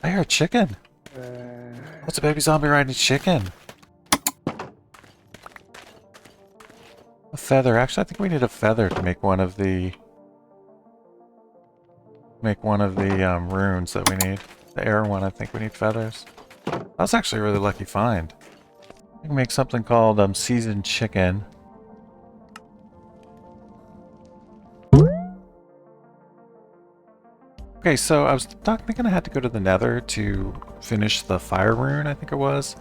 I hear a chicken. What's a baby zombie riding a chicken? A feather. Actually, I think we need a feather to make one of the runes that we need. The air one, I think we need feathers. That's actually a really lucky find. We can make something called seasoned chicken. Okay, so I was thinking I had to go to the Nether to finish the fire rune, I think it was,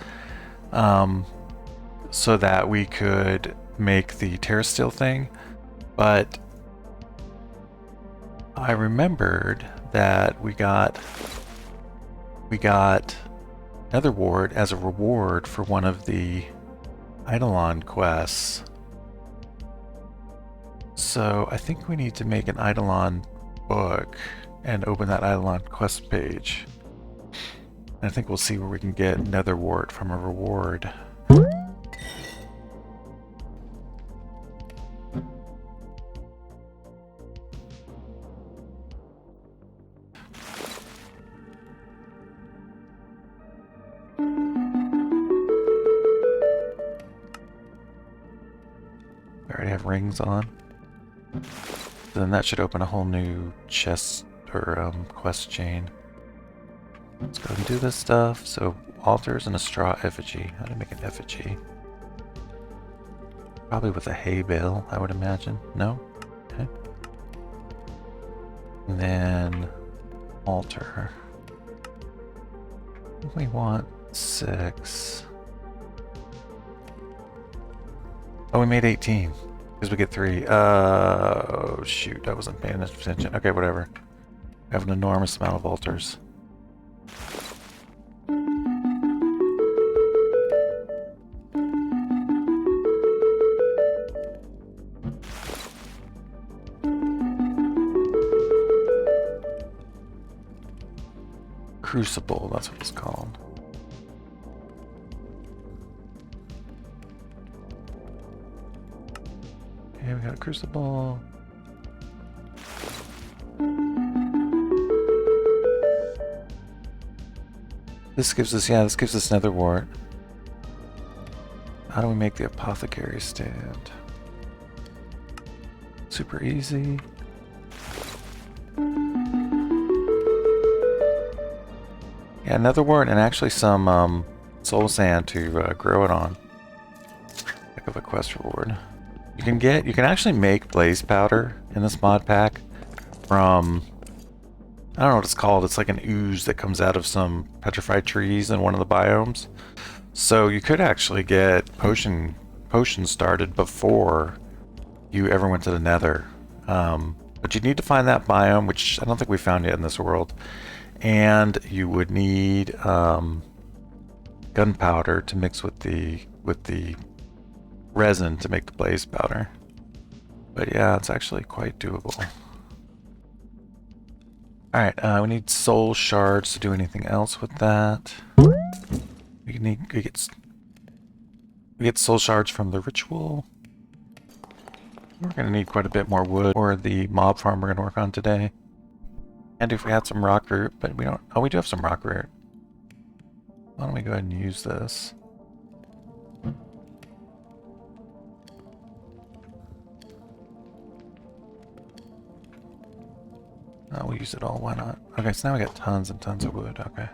so that we could make the terra steel thing, but I remembered that we got Nether Ward as a reward for one of the Eidolon quests. So I think we need to make an Eidolon book and open that Eidolon quest page. And I think we'll see where we can get Nether Wart from a reward. I already have rings on. Then that should open a whole new chest or quest chain. Let's go ahead and do this stuff. So altars and a straw effigy. How to make an effigy? Probably with a hay bale, I would imagine. No? Okay. And then altar. We want 6. Oh, we made 18. Because we get 3. Oh, shoot. I wasn't paying attention. Okay, whatever. We have an enormous amount of altars. Crucible, that's what it's called. Okay, we got a crucible. This gives us Nether Wart. How do we make the apothecary stand? Super easy. Yeah, Nether Wart and actually some soul sand to grow it on. Heck of a quest reward. You can actually make blaze powder in this mod pack from, I don't know what it's called. It's like an ooze that comes out of some petrified trees in one of the biomes. So you could actually get potions started before you ever went to the Nether. But you need to find that biome, which I don't think we found yet in this world. And you would need gunpowder to mix with the resin to make the blaze powder. But yeah, it's actually quite doable. Alright, we need soul shards to do anything else with that. We get soul shards from the ritual. We're going to need quite a bit more wood for the mob farm we're going to work on today. And if we had some rock root, but we don't... Oh, we do have some rock root. Why don't we go ahead and use this? We'll use it all, why not? Okay, so now we got tons and tons of wood, okay.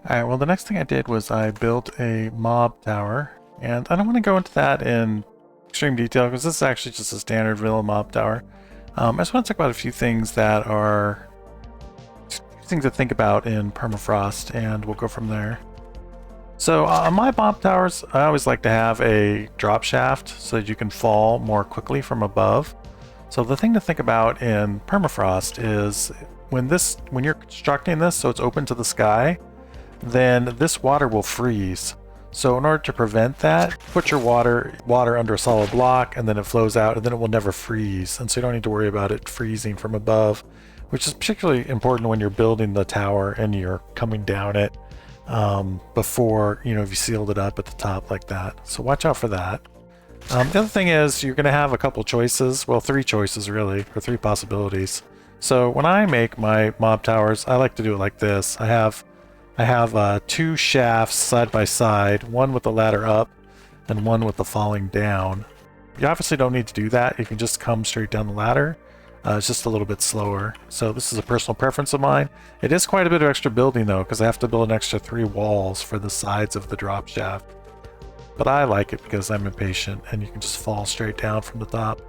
Alright, well the next thing I did was I built a mob tower. And I don't want to go into that in extreme detail because this is actually just a standard vanilla mob tower. I just want to talk about a few things that are... things to think about in Permafrost, and we'll go from there. So on my mob towers, I always like to have a drop shaft so that you can fall more quickly from above. So the thing to think about in Permafrost is when you're constructing this so it's open to the sky, then this water will freeze. So in order to prevent that, put your water under a solid block and then it flows out and then it will never freeze. And so you don't need to worry about it freezing from above, which is particularly important when you're building the tower and you're coming down it before, if you sealed it up at the top like that. So watch out for that. The other thing is you're going to have a couple choices, well 3 choices really, or 3 possibilities. So when I make my mob towers, I like to do it like this. I have I have 2 shafts side by side, one with the ladder up and one with the falling down. You obviously don't need to do that. You can just come straight down the ladder. It's just a little bit slower. So this is a personal preference of mine. It is quite a bit of extra building though, because I have to build an extra 3 walls for the sides of the drop shaft. But I like it because I'm impatient and you can just fall straight down from the top.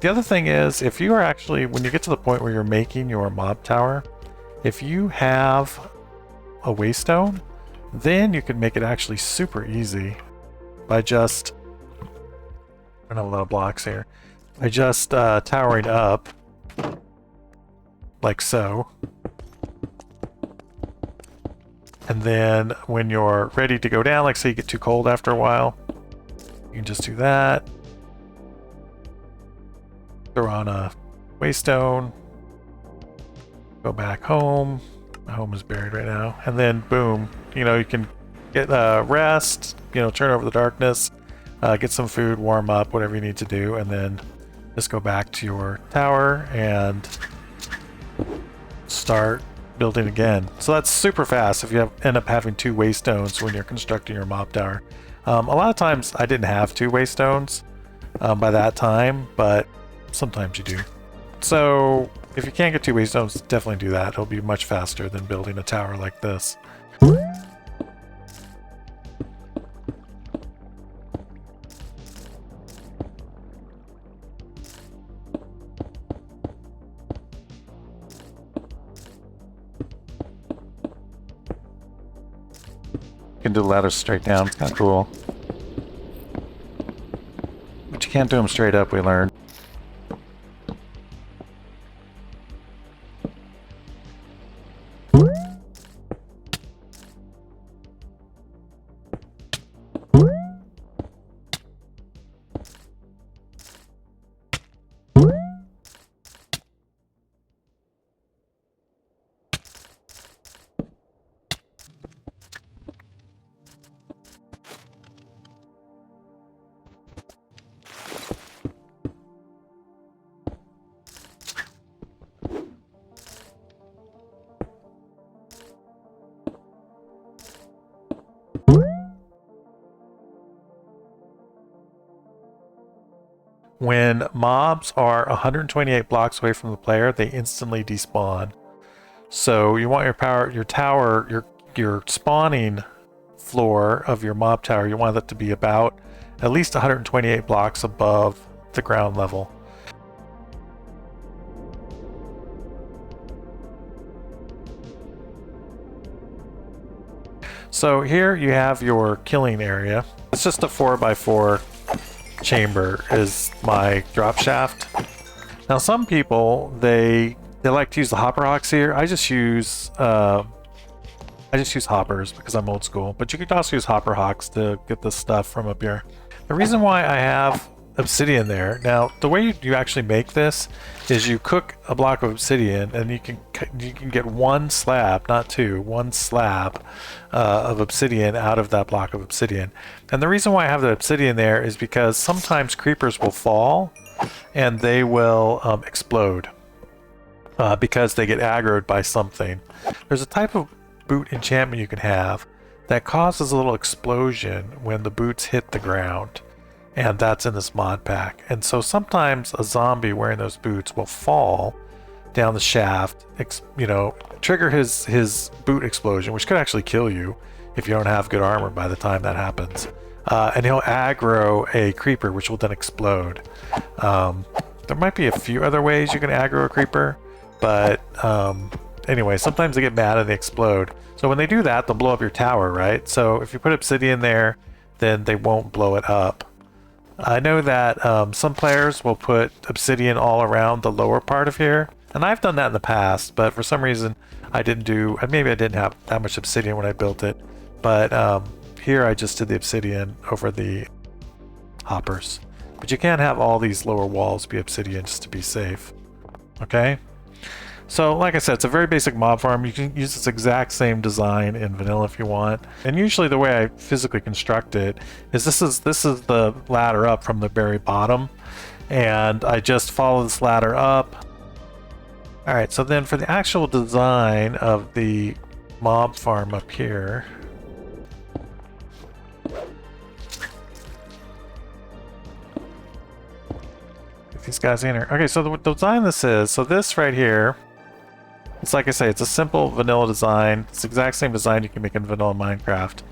The other thing is, if you are actually, when you get to the point where you're making your mob tower, if you have a waystone, then you can make it actually super easy by just, I don't have a lot of blocks here, by just towering up like so. And then when you're ready to go down, like say you get too cold after a while, you can just do that. Throw on a waystone, go back home. My home is buried right now. And then boom, you know, you can get rest, you know, turn over the darkness, get some food, warm up, whatever you need to do, and then just go back to your tower and start building again. So that's super fast if you end up having 2 waystones when you're constructing your mob tower. A lot of times I didn't have 2 waystones by that time, but sometimes you do. So if you can't get 2 waystones, definitely do that. It'll be much faster than building a tower like this. You can do the ladders straight down. It's kind of cool. But you can't do them straight up, we learned. When mobs are 128 blocks away from the player, they instantly despawn. So you want your tower, your spawning floor of your mob tower, you want that to be about at least 128 blocks above the ground level. So here you have your killing area. It's just a 4x4 chamber is my drop shaft. Now some people they like to use the hopper hawks here. I just use hoppers because I'm old school, but you could also use hopper hawks to get this stuff from up here. The reason why I have obsidian there, now the way you actually make this is you cook a block of obsidian and you can get 1 slab, not 2, 1 slab of obsidian out of that block of obsidian. And the reason why I have the obsidian there is because sometimes creepers will fall and they will explode because they get aggroed by something. There's a type of boot enchantment you can have that causes a little explosion when the boots hit the ground, and that's in this mod pack. And so sometimes a zombie wearing those boots will fall down the shaft, you know, trigger his boot explosion, which could actually kill you if you don't have good armor by the time that happens. And he'll aggro a creeper, which will then explode. There might be a few other ways you can aggro a creeper, but anyway, sometimes they get mad and they explode. So when they do that, they'll blow up your tower, right? So if you put obsidian there, then they won't blow it up. I know that some players will put obsidian all around the lower part of here, and I've done that in the past, but for some reason I didn't do, maybe I didn't have that much obsidian when I built it, but here I just did the obsidian over the hoppers. But you can't have all these lower walls be obsidian just to be safe. Okay? So like I said, it's a very basic mob farm. You can use this exact same design in vanilla if you want. And usually the way I physically construct it is this is the ladder up from the very bottom. And I just follow this ladder up. Alright, so then for the actual design of the mob farm up here. Get these guys in here. Okay, so the design this is, so this right here, it's like I say, it's a simple vanilla design. It's the exact same design you can make in vanilla Minecraft.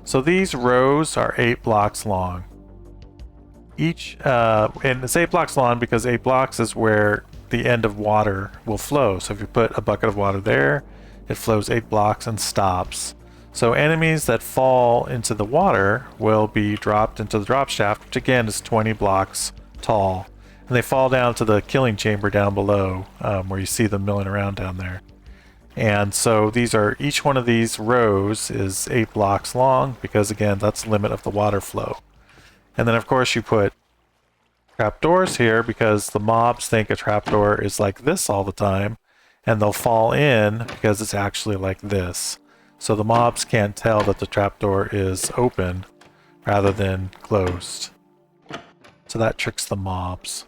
So these rows are 8 blocks long. Each, and it's 8 blocks long because 8 blocks is where the end of water will flow. So if you put a bucket of water there, it flows 8 blocks and stops. So enemies that fall into the water will be dropped into the drop shaft, which again is 20 blocks tall. And they fall down to the killing chamber down below, where you see them milling around down there. And so these are, each one of these rows is 8 blocks long because again, that's the limit of the water flow. And then of course you put trapdoors here because the mobs think a trapdoor is like this all the time, and they'll fall in because it's actually like this. So the mobs can't tell that the trapdoor is open rather than closed. So that tricks the mobs.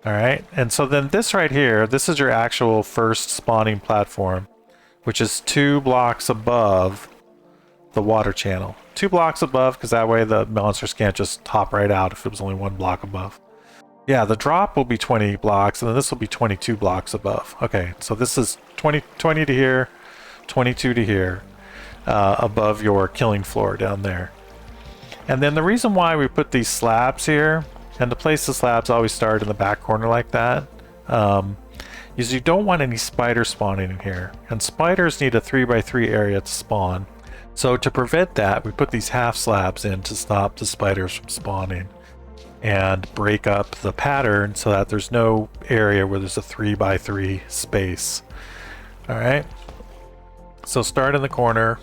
Alright, and so then this right here, this is your actual first spawning platform, which is 2 blocks above the water channel. 2 blocks above, because that way the monsters can't just hop right out if it was only 1 block above. Yeah, the drop will be 20 blocks, and then this will be 22 blocks above. Okay, so this is 20 to here, 22 to here, above your killing floor down there. And then the reason why we put these slabs here, and to place the slabs always start in the back corner like that, is you don't want any spiders spawning in here. And spiders need a 3x3 area to spawn. So to prevent that, we put these half slabs in to stop the spiders from spawning and break up the pattern so that there's no area where there's a 3x3 space. Alright, so start in the corner,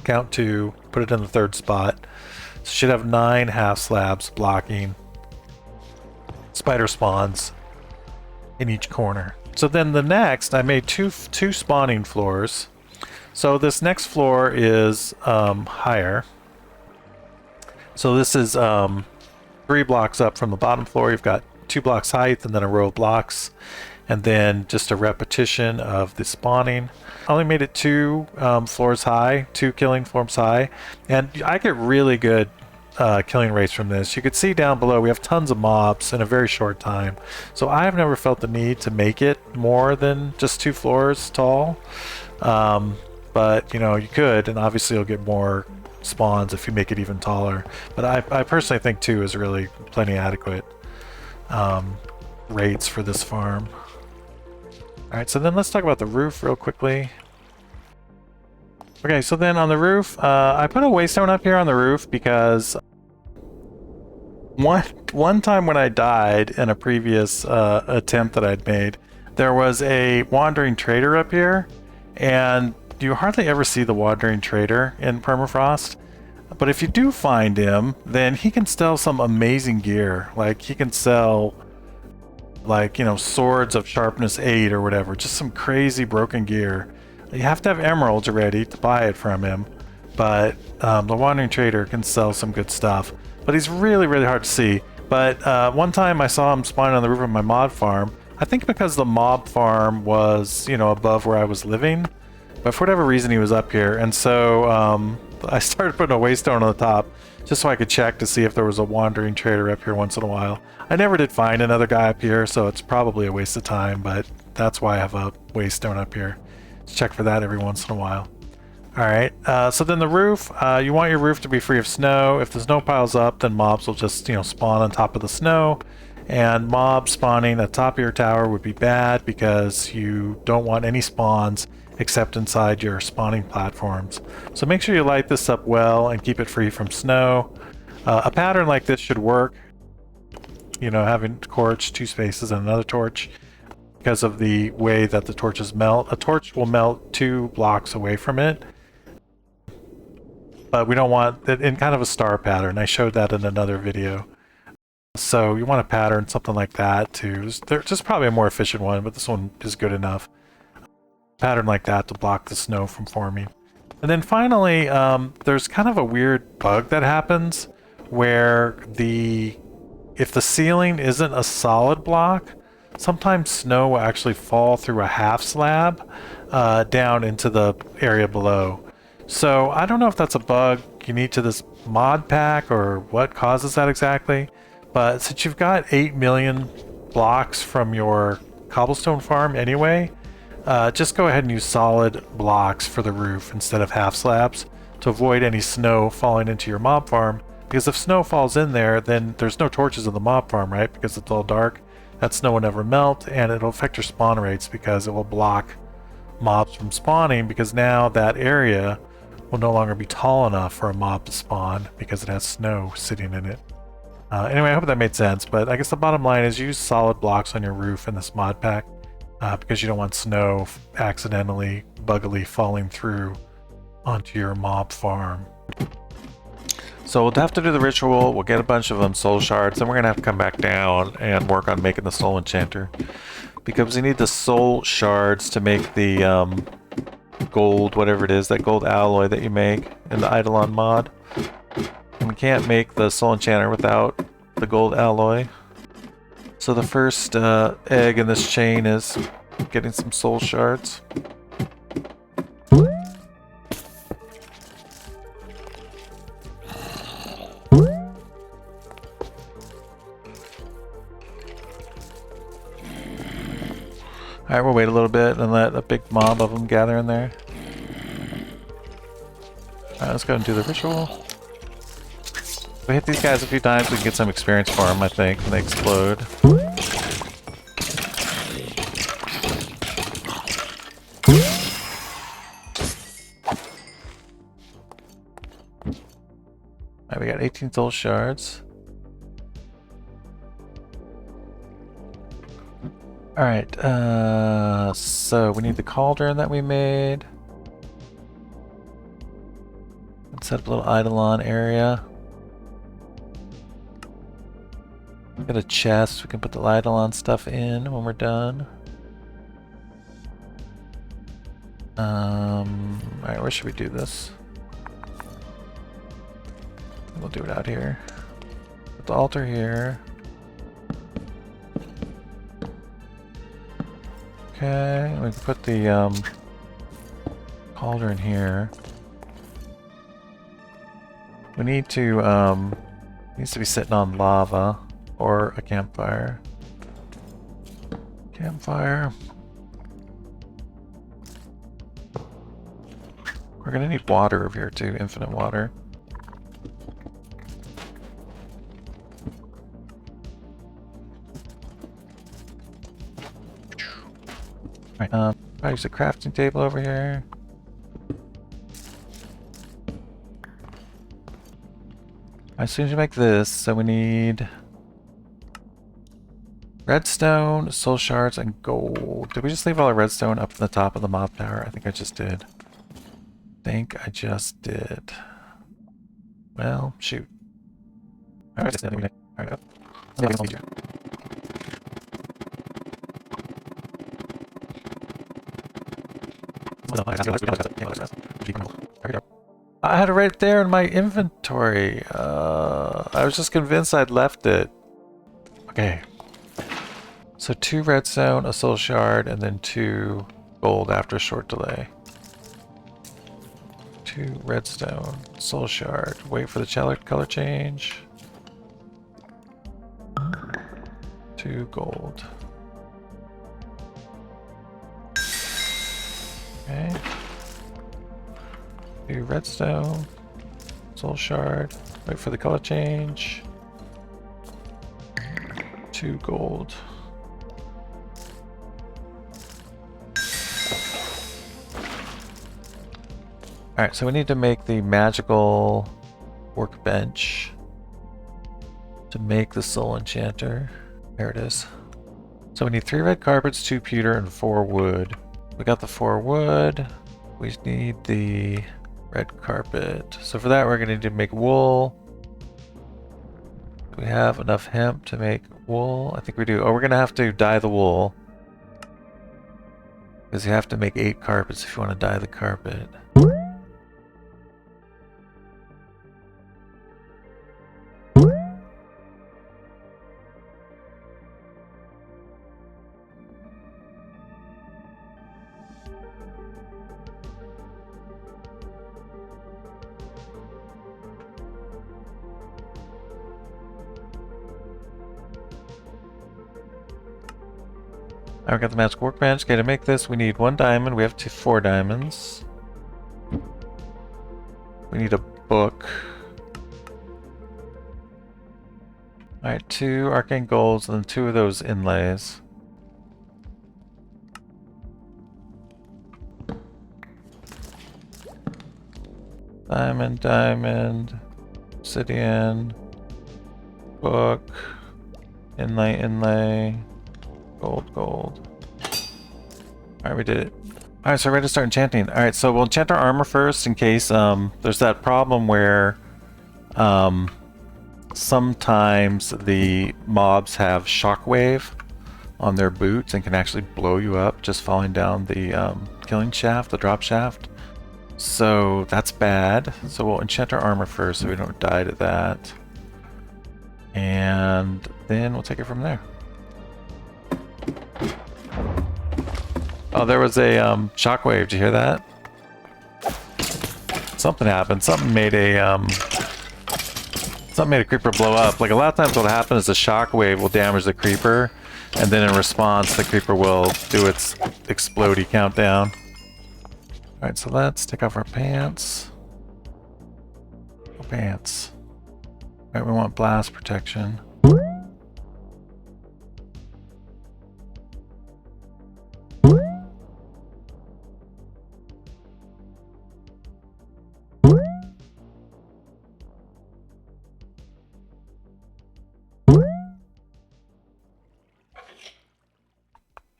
count 2, put it in the 3rd spot. So should have 9 half slabs blocking spider spawns in each corner. So then the next, I made two spawning floors. So this next floor is higher. So this is 3 blocks up from the bottom floor. You've got 2 blocks height and then a row of blocks, and then just a repetition of the spawning. I only made it 2 floors high, 2 killing floors high, and I get really good killing rates from this. You could see down below we have tons of mobs in a very short time. So I have never felt the need to make it more than just 2 floors tall. But you know, you could, and obviously you'll get more spawns if you make it even taller. But I personally think 2 is really plenty adequate rates for this farm. Alright, so then let's talk about the roof real quickly. Okay, so then on the roof, I put a waystone up here on the roof because one time when I died in a previous attempt that I'd made, there was a wandering trader up here, and you hardly ever see the wandering trader in Permafrost. But if you do find him, then he can sell some amazing gear. Like, he can sell, like, you know, swords of sharpness 8 or whatever, just some crazy broken gear. You have to have emeralds already to buy it from him, but the wandering trader can sell some good stuff. But he's really, really hard to see. But one time I saw him spawning on the roof of my mod farm. I think because the mob farm was, you know, above where I was living, but for whatever reason he was up here. And so I started putting a waystone on the top just so I could check to see if there was a wandering trader up here once in a while. I never did find another guy up here, so it's probably a waste of time, but that's why I have a waystone up here. Check for that every once in a while. Alright, so then the roof, you want your roof to be free of snow. If the snow piles up, then mobs will just, you know, spawn on top of the snow. And mobs spawning at the top of your tower would be bad because you don't want any spawns except inside your spawning platforms. So make sure you light this up well and keep it free from snow. A pattern like this should work. You know, having torch, 2 spaces, and another torch. Because of the way that the torches melt. A torch will melt 2 blocks away from it. But we don't want it in kind of a star pattern. I showed that in another video. So you want a pattern, something like that too. There's just probably a more efficient one, but this one is good enough. Pattern like that to block the snow from forming. And then finally, there's kind of a weird bug that happens where if the ceiling isn't a solid block, sometimes snow will actually fall through a half slab down into the area below. So I don't know if that's a bug unique to this mod pack or what causes that exactly, but since you've got 8 million blocks from your cobblestone farm anyway, just go ahead and use solid blocks for the roof instead of half slabs to avoid any snow falling into your mob farm. Because if snow falls in there, then there's no torches in the mob farm, right? Because it's all dark. That snow will never melt, and it'll affect your spawn rates because it will block mobs from spawning, because now that area will no longer be tall enough for a mob to spawn because it has snow sitting in it. Anyway, I hope that made sense, but I guess the bottom line is use solid blocks on your roof in this mod pack because you don't want snow accidentally, buggily falling through onto your mob farm. So we'll have to do the ritual, we'll get a bunch of them soul shards, then we're going to have to come back down and work on making the Soul Enchanter. Because we need the soul shards to make the gold, whatever it is, that gold alloy that you make in the Eidolon mod. And we can't make the Soul Enchanter without the gold alloy. So the first egg in this chain is getting some soul shards. Alright, we'll wait a little bit and let a big mob of them gather in there. Alright, let's go and do the ritual. If we hit these guys a few times, we can get some experience for them, I think, when they explode. Alright, we got 18 soul shards. Alright, so we need the cauldron that we made. Let's set up a little Eidolon area. Got a chest we can put the Eidolon stuff in when we're done. Alright, where should we do this? We'll do it out here. Put the altar here. Okay, we can put the cauldron here. We need to needs to be sitting on lava or a campfire. Campfire. We're gonna need water over here too, infinite water. Right, I'll use a crafting table over here. As soon as you make this, so we need redstone, soul shards, and gold. Did we just leave all our redstone up in the top of the mob tower? I think I just did. Well, shoot. Alright, I had it right there in my inventory. I was just convinced I'd left it. Okay. So 2 redstone, a soul shard, and then 2 gold after a short delay. 2 redstone, soul shard. Wait for the color change. 2 gold. Okay. 2 redstone, soul shard. Wait for the color change. 2 gold. Alright, so we need to make the magical workbench to make the Soul Enchanter. There it is. So we need 3 red carpets, 2 pewter, and 4 wood. We got the 4 wood. We need the red carpet. So for that we're going to need to make wool. Do we have enough hemp to make wool? I think we do. Oh, we're going to have to dye the wool. Because you have to make 8 carpets if you want to dye the carpet. I've got the magic workbench. Okay, to make this, we need 1 diamond. We have 4 diamonds. We need a book. Alright, 2 arcane golds and then 2 of those inlays. Diamond, diamond, obsidian, book, inlay, gold, gold. Alright, we did it. Alright, so we're ready to start enchanting. Alright, so we'll enchant our armor first in case there's that problem where sometimes the mobs have shockwave on their boots and can actually blow you up just falling down the killing shaft, the drop shaft. So that's bad. So we'll enchant our armor first so we don't die to that. And then we'll take it from there. Oh, there was a shockwave. Did you hear that? Something happened. Something made a creeper blow up. Like a lot of times what'll happen is the shockwave will damage the creeper, and then in response the creeper will do its explodey countdown. Alright, so let's take off our pants. Oh, pants. Alright, we want blast protection.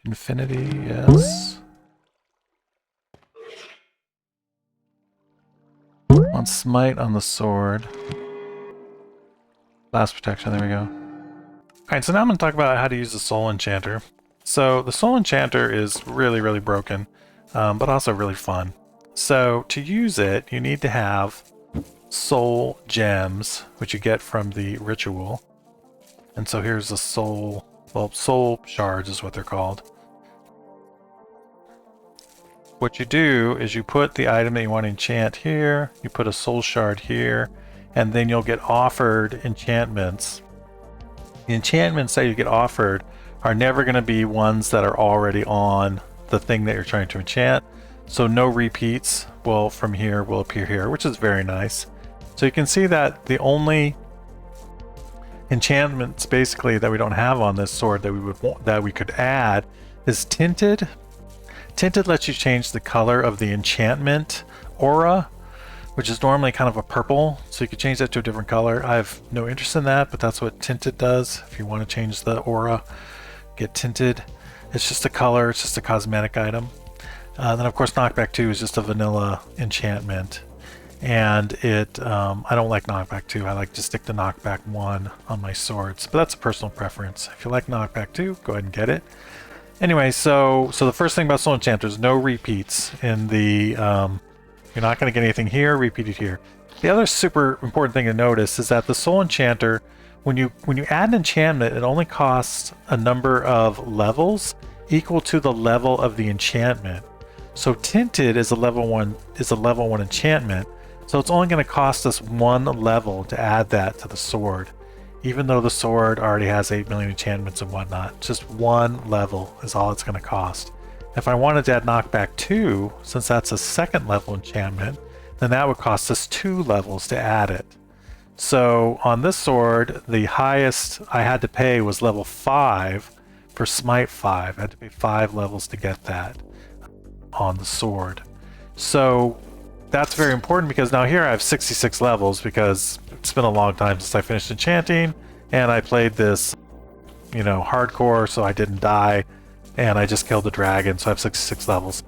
Infinity, yes. On smite on the sword. Blast protection, there we go. Alright, so now I'm going to talk about how to use the Soul Enchanter. So the Soul Enchanter is really, really broken, but also really fun. So to use it, you need to have soul gems, which you get from the ritual. And so here's the soul, well, soul shards is what they're called. What you do is you put the item that you want to enchant here, you put a soul shard here, and then you'll get offered enchantments. The enchantments that you get offered are never going to be ones that are already on the thing that you're trying to enchant. So no repeats from here will appear here, which is very nice. So you can see that the only enchantments basically that we don't have on this sword that we could add is tinted. Tinted lets you change the color of the enchantment aura, which is normally kind of a purple, so you could change that to a different color. I have no interest in that, but that's what tinted does. If you want to change the aura, get tinted. It's just a color, it's just a cosmetic item. Then of course knockback 2 is just a vanilla enchantment. And I don't like knockback 2, I like to stick to knockback 1 on my swords, but that's a personal preference. If you like knockback 2, go ahead and get it. Anyway, so the first thing about Soul Enchanter is no repeats in the, you're not going to get anything here, repeated here. The other super important thing to notice is that the Soul Enchanter, when you add an enchantment, it only costs a number of levels equal to the level of the enchantment. So Tinted is a level 1 enchantment, so it's only going to cost us 1 level to add that to the sword. Even though the sword already has 8 million enchantments and whatnot, just 1 level is all it's going to cost. If I wanted to add knockback 2, since that's a 2nd level enchantment, then that would cost us 2 levels to add it. So on this sword, the highest I had to pay was level 5 for Smite 5. I had to pay 5 levels to get that on the sword. So that's very important because now here I have 66 levels because it's been a long time since I finished enchanting and I played this, you know, hardcore, so I didn't die and I just killed the dragon, so I have 66 levels.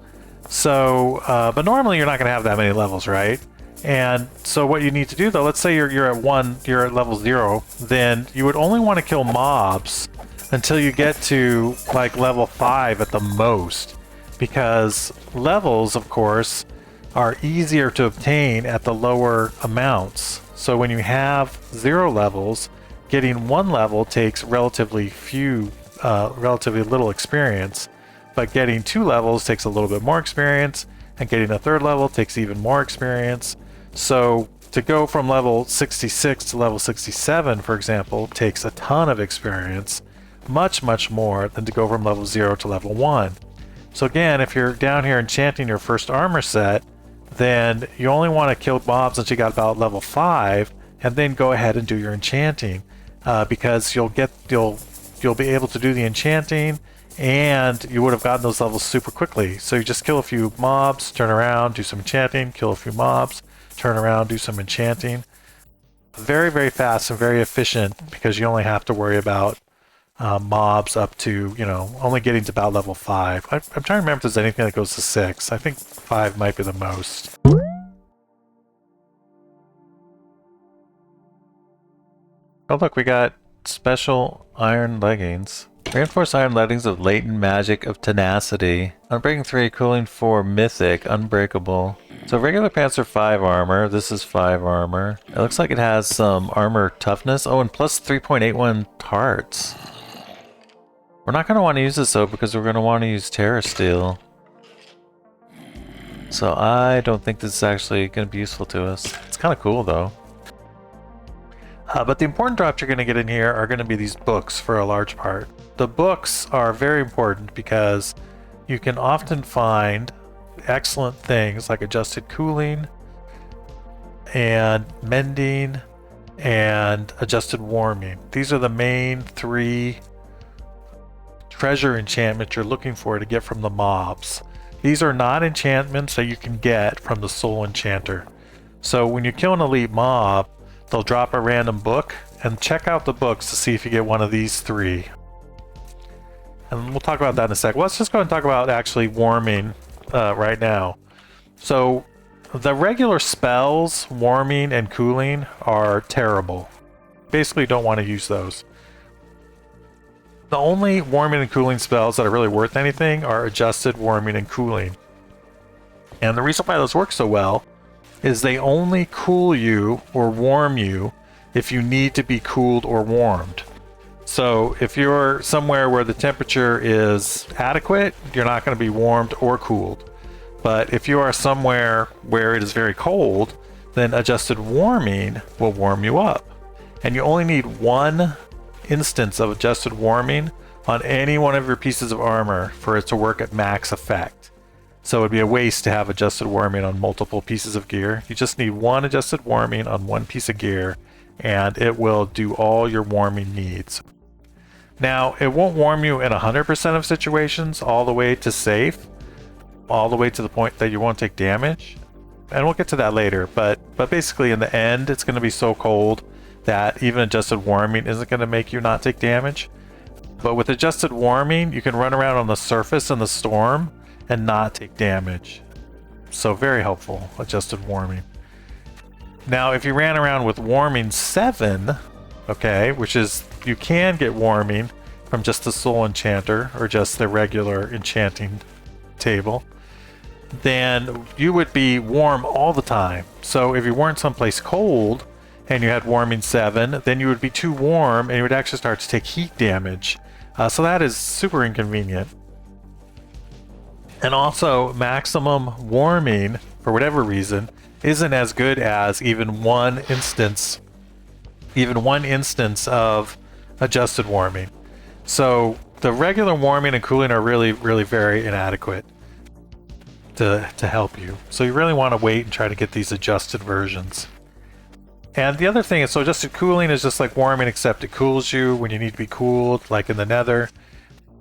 So, but normally you're not going to have that many levels, right? And so what you need to do though, let's say you're at level 0, then you would only want to kill mobs until you get to like level 5 at the most, because levels, of course, are easier to obtain at the lower amounts. So when you have 0 levels, getting 1 level takes relatively little experience, but getting 2 levels takes a little bit more experience, and getting a 3rd level takes even more experience. So to go from level 66 to level 67, for example, takes a ton of experience, much more than to go from level 0 to level 1. So again, if you're down here enchanting your first armor set, then you only want to kill mobs until you got about level 5, and then go ahead and do your enchanting, because you'll be able to do the enchanting, and you would have gotten those levels super quickly. So you just kill a few mobs, turn around, do some enchanting, kill a few mobs, turn around, do some enchanting. Very fast and very efficient, because you only have to worry about mobs up to, only getting to about level 5. I'm trying to remember if there's anything that goes to 6. I think 5 might be the most. Oh look, we got special iron leggings. Reinforced iron leggings of latent magic of tenacity. Unbreaking 3, cooling 4, mythic, unbreakable. So regular pants are 5 armor. This is 5 armor. It looks like it has some armor toughness. Oh, and plus 3.81 hearts. We're not going to want to use this though, because we're going to want to use Terra Steel. So I don't think this is actually going to be useful to us. It's kind of cool though. But the important drops you're going to get in here are going to be these books for a large part. The books are very important because you can often find excellent things like adjusted cooling and mending and adjusted warming. These are the main 3 treasure enchantments you're looking for to get from the mobs. These are not enchantments that you can get from the Soul Enchanter. So when you kill an elite mob, they'll drop a random book, and check out the books to see if you get one of these 3. And we'll talk about that in a sec. Let's just go and talk about actually warming right now. So the regular spells, warming and cooling, are terrible. Basically don't want to use those. The only warming and cooling spells that are really worth anything are adjusted warming and cooling. And the reason why those work so well is they only cool you or warm you if you need to be cooled or warmed. So if you're somewhere where the temperature is adequate, you're not going to be warmed or cooled. But if you are somewhere where it is very cold, then adjusted warming will warm you up. And you only need 1 instance of adjusted warming on any one of your pieces of armor for it to work at max effect. So it'd be a waste to have adjusted warming on multiple pieces of gear. You just need 1 adjusted warming on 1 piece of gear, and it will do all your warming needs. Now, it won't warm you in 100% of situations all the way to safe, all the way to the point that you won't take damage. And we'll get to that later, but basically in the end, it's going to be so cold that even adjusted warming isn't going to make you not take damage. But with adjusted warming, you can run around on the surface in the storm and not take damage. So very helpful, adjusted warming. Now, if you ran around with warming 7, okay, which is, you can get warming from just the Soul Enchanter or just the regular enchanting table, then you would be warm all the time. So if you weren't someplace cold and you had warming 7, then you would be too warm and you would actually start to take heat damage. So that is super inconvenient. And also, maximum warming, for whatever reason, isn't as good as even one instance of adjusted warming. So the regular warming and cooling are really very inadequate to help you. So you really want to wait and try to get these adjusted versions. And the other thing is, so adjusted cooling is just like warming, except it cools you when you need to be cooled, like in the Nether.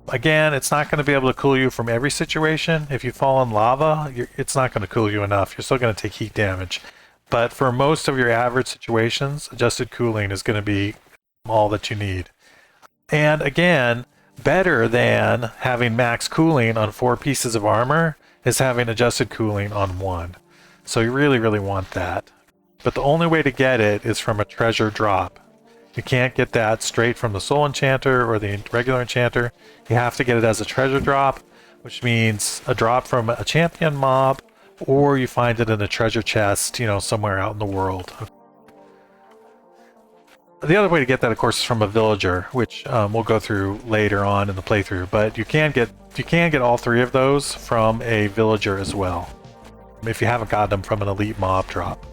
Again, it's not going to be able to cool you from every situation. If you fall in lava, it's not going to cool you enough. You're still going to take heat damage. But for most of your average situations, adjusted cooling is going to be all that you need. And again, better than having max cooling on 4 pieces of armor is having adjusted cooling on 1. So you really want that. But the only way to get it is from a treasure drop. You can't get that straight from the Soul Enchanter or the regular Enchanter. You have to get it as a treasure drop, which means a drop from a champion mob, or you find it in a treasure chest, somewhere out in the world. The other way to get that, of course, is from a villager, which we'll go through later on in the playthrough. But you can get all 3 of those from a villager as well, if you haven't got them from an elite mob drop.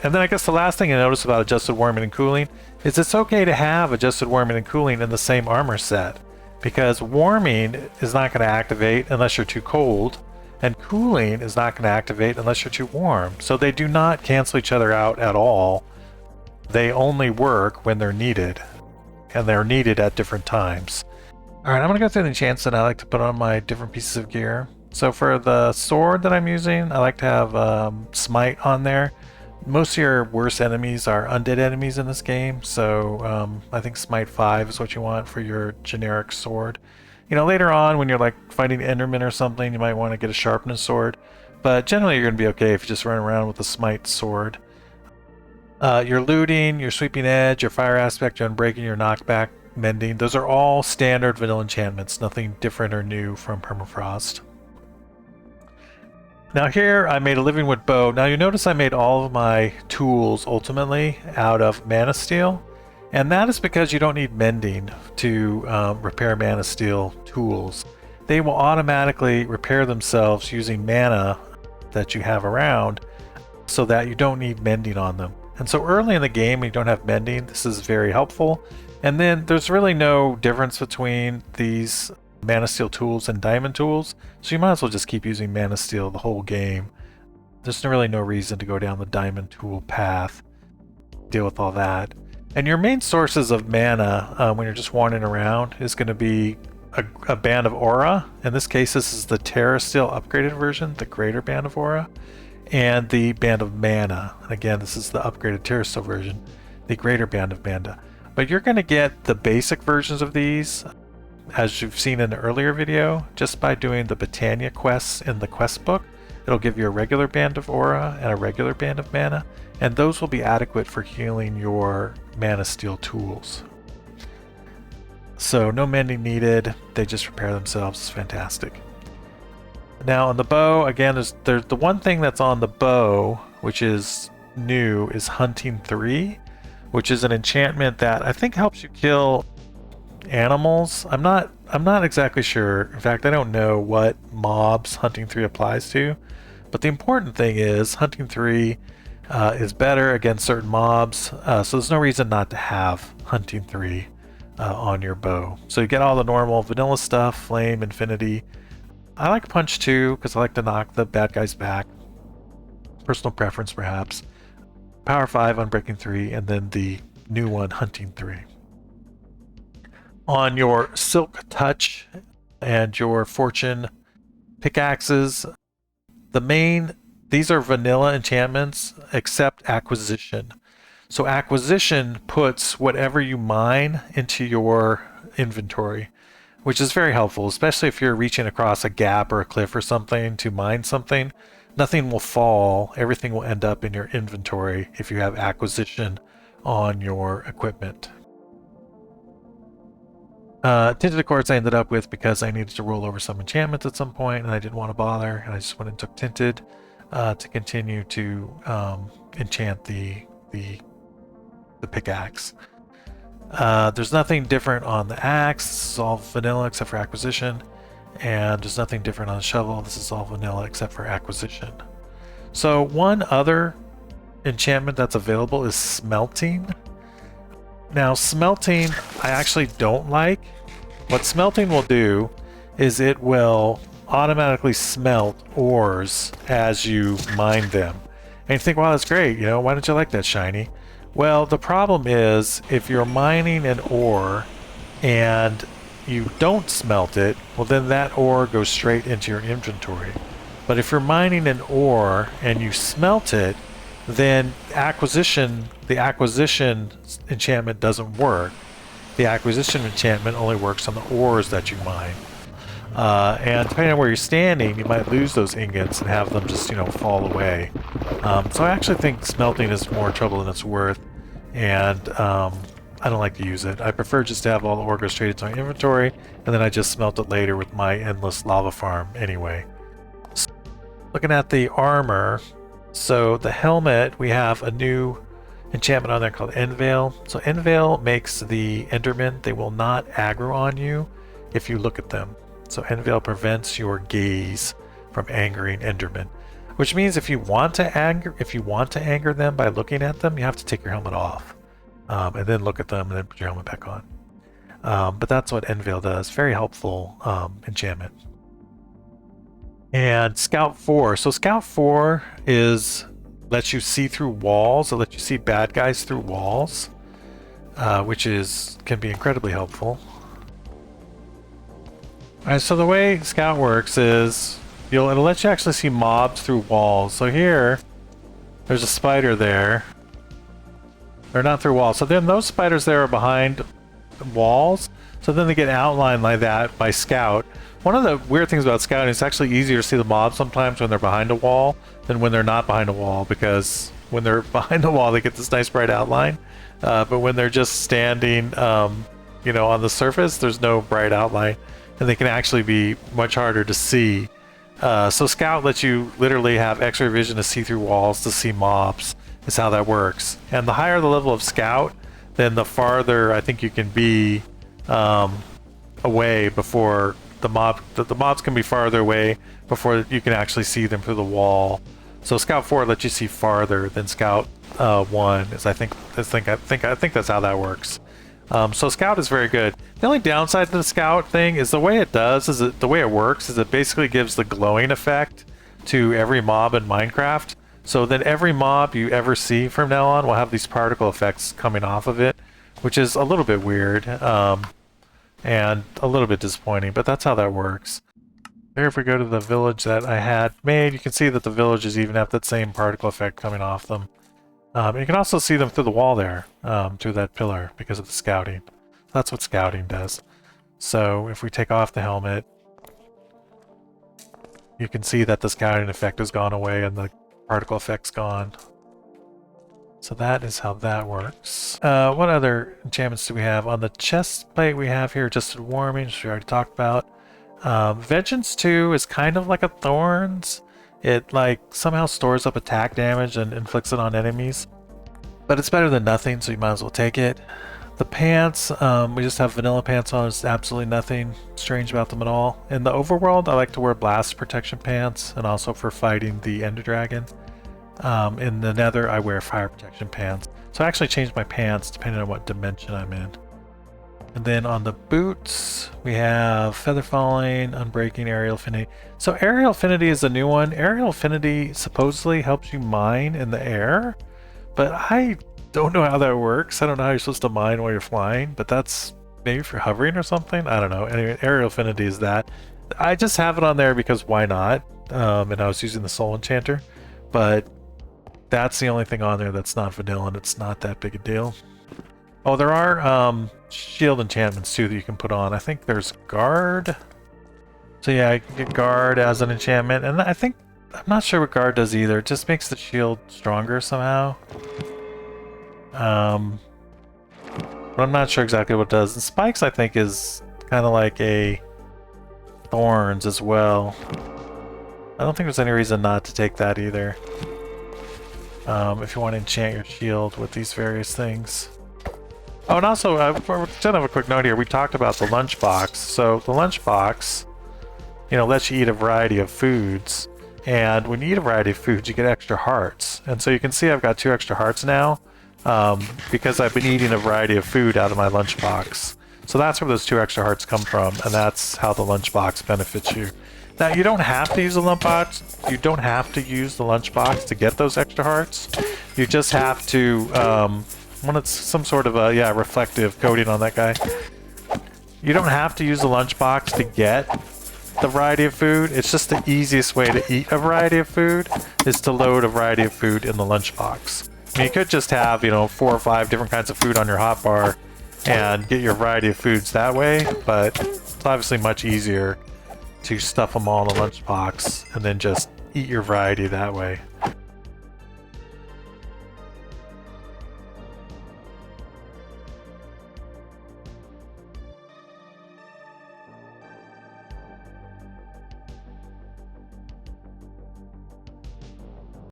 And then I guess the last thing I noticed about adjusted warming and cooling is it's okay to have adjusted warming and cooling in the same armor set, because warming is not going to activate unless you're too cold, and cooling is not going to activate unless you're too warm. So they do not cancel each other out at all. They only work when they're needed, and they're needed at different times. Alright, I'm going to go through the enchants that I like to put on my different pieces of gear. So for the sword that I'm using, I like to have Smite on there. Most of your worst enemies are undead enemies in this game, so I think Smite 5 is what you want for your generic sword. You know, later on when you're like fighting Enderman or something, you might want to get a sharpened sword, but generally you're going to be okay if you just run around with a Smite sword. Your looting, your sweeping edge, your fire aspect, your unbreaking, your knockback, mending, those are all standard vanilla enchantments, nothing different or new from Permafrost. Now here I made a living wood bow. Now you notice I made all of my tools ultimately out of mana steel, and that is because you don't need mending to repair mana steel tools. They will automatically repair themselves using mana that you have around, so that you don't need mending on them. And so early in the game when you don't have mending, this is very helpful. And then there's really no difference between these mana steel tools and diamond tools, so you might as well just keep using mana steel the whole game. There's really no reason to go down the diamond tool path, deal with all that. And your main sources of mana when you're just wandering around is going to be a band of aura. In this case, this is the Terra Steel upgraded version, the greater band of aura, and the band of mana. And again, this is the upgraded Terra Steel version, the greater band of mana. But you're going to get the basic versions of these, as you've seen in the earlier video, just by doing the Botania quests in the quest book. It'll give you a regular band of aura and a regular band of mana, and those will be adequate for healing your mana steel tools. So no mending needed, they just repair themselves. It's fantastic. Now on the bow, again, there's the one thing that's on the bow, which is new, is Hunting 3, which is an enchantment that I think helps you kill animals. I'm not exactly sure. In fact, I don't know what mobs Hunting 3 applies to, but the important thing is Hunting 3 is better against certain mobs, so there's no reason not to have Hunting 3 on your bow. So you get all the normal vanilla stuff, flame, infinity. I like punch 2 because I like to knock the bad guys back. Personal preference perhaps. Power 5, unbreaking 3, and then the new one, Hunting 3. On your Silk Touch and your Fortune pickaxes, these are vanilla enchantments except Acquisition. So Acquisition puts whatever you mine into your inventory, which is very helpful, especially if you're reaching across a gap or a cliff or something to mine something. Nothing will fall, everything will end up in your inventory if you have Acquisition on your equipment. Tinted Accords I ended up with because I needed to roll over some enchantments at some point and I didn't want to bother, and I just went and took Tinted to continue to enchant the pickaxe. There's nothing different on the axe. This is all vanilla except for Acquisition, and there's nothing different on the shovel. This is all vanilla except for Acquisition. So one other enchantment that's available is Smelting. Now Smelting I actually don't like. What Smelting will do is it will automatically smelt ores as you mine them. And you think, wow, that's great, you know, why don't you like that, shiny? Well, the problem is if you're mining an ore and you don't smelt it, well then that ore goes straight into your inventory. But if you're mining an ore and you smelt it, then the acquisition enchantment doesn't work. The acquisition enchantment only works on the ores that you mine. And depending on where you're standing, you might lose those ingots and have them just, you know, fall away. So I actually think smelting is more trouble than it's worth, and I don't like to use it. I prefer just to have all the ore go straight into my inventory, and then I just smelt it later with my endless lava farm anyway. So, looking at the armor, so the helmet, we have a new enchantment on there called Enveil. So Enveil makes the Endermen, they will not aggro on you if you look at them. So Enveil prevents your gaze from angering Endermen. which means if you want to anger them by looking at them, you have to take your helmet off, and then look at them and then put your helmet back on. But that's what Enveil does. Very helpful enchantment. And Scout 4. So Scout 4 lets you see through walls. It lets you see bad guys through walls, which can be incredibly helpful. Alright, so the way Scout works is it'll let you actually see mobs through walls. So here, there's a spider there. They're not through walls. So then those spiders there are behind walls. So then they get outlined like that by Scout. One of the weird things about Scouting is it's actually easier to see the mobs sometimes when they're behind a wall than when they're not behind a wall, because when they're behind the wall they get this nice bright outline, but when they're just standing on the surface, there's no bright outline, and they can actually be much harder to see. So Scout lets you literally have X-ray vision to see through walls, to see mobs, is how that works. And the higher the level of Scout, then the farther I think you can be away before the mobs can be farther away before you can actually see them through the wall. So Scout 4 lets you see farther than Scout 1. I think that's how that works. So Scout is very good. The only downside to the Scout thing is the way it works is it basically gives the glowing effect to every mob in Minecraft. So then every mob you ever see from now on will have these particle effects coming off of it, which is a little bit weird. And a little bit disappointing, but that's how that works. There, if we go to the village that I had made, you can see that the villages even have that same particle effect coming off them. You can also see them through the wall there, through that pillar, because of the scouting. That's what scouting does. So if we take off the helmet, you can see that the scouting effect has gone away and the particle effect's gone. So that is how that works. What other enchantments do we have? On the chest plate we have here Adjusted Warming, which we already talked about. Vengeance 2 is kind of like a Thorns. It somehow stores up attack damage and inflicts it on enemies. But it's better than nothing, so you might as well take it. The pants, we just have vanilla pants on. There's absolutely nothing strange about them at all. In the overworld, I like to wear blast protection pants, and also for fighting the Ender Dragon. In the Nether, I wear fire protection pants. So I actually change my pants depending on what dimension I'm in. And then on the boots, we have Feather Falling, Unbreaking, Aerial Affinity. So Aerial Affinity is a new one. Aerial Affinity supposedly helps you mine in the air, but I don't know how that works. I don't know how you're supposed to mine while you're flying, but that's maybe for hovering or something. I don't know. Anyway, Aerial Affinity is that. I just have it on there because why not? And I was using the Soul Enchanter, but that's the only thing on there that's not vanilla, and it's not that big a deal. Oh, there are shield enchantments too that you can put on. I think there's guard. So yeah, I can get guard as an enchantment, and I'm not sure what guard does either. It just makes the shield stronger somehow. But I'm not sure exactly what it does. And spikes, I think, is kind of like a thorns as well. I don't think there's any reason not to take that either. If you want to enchant your shield with these various things. Oh, and also, we're just have a quick note here. We talked about the lunchbox. So the lunchbox, lets you eat a variety of foods. And when you eat a variety of foods, you get extra hearts. And so you can see I've got 2 extra hearts now, because I've been eating a variety of food out of my lunchbox. So that's where those 2 extra hearts come from, and that's how the lunchbox benefits you. Now, you don't have to use the lunchbox. You don't have to use the lunchbox to get those extra hearts. You just have to, when it's some sort of a, reflective coating on that guy. You don't have to use the lunchbox to get the variety of food. It's just the easiest way to eat a variety of food is to load a variety of food in the lunchbox. I mean, you could just have, 4 or 5 different kinds of food on your hotbar and get your variety of foods that way, but it's obviously much easier to stuff them all in a lunchbox and then just eat your variety that way.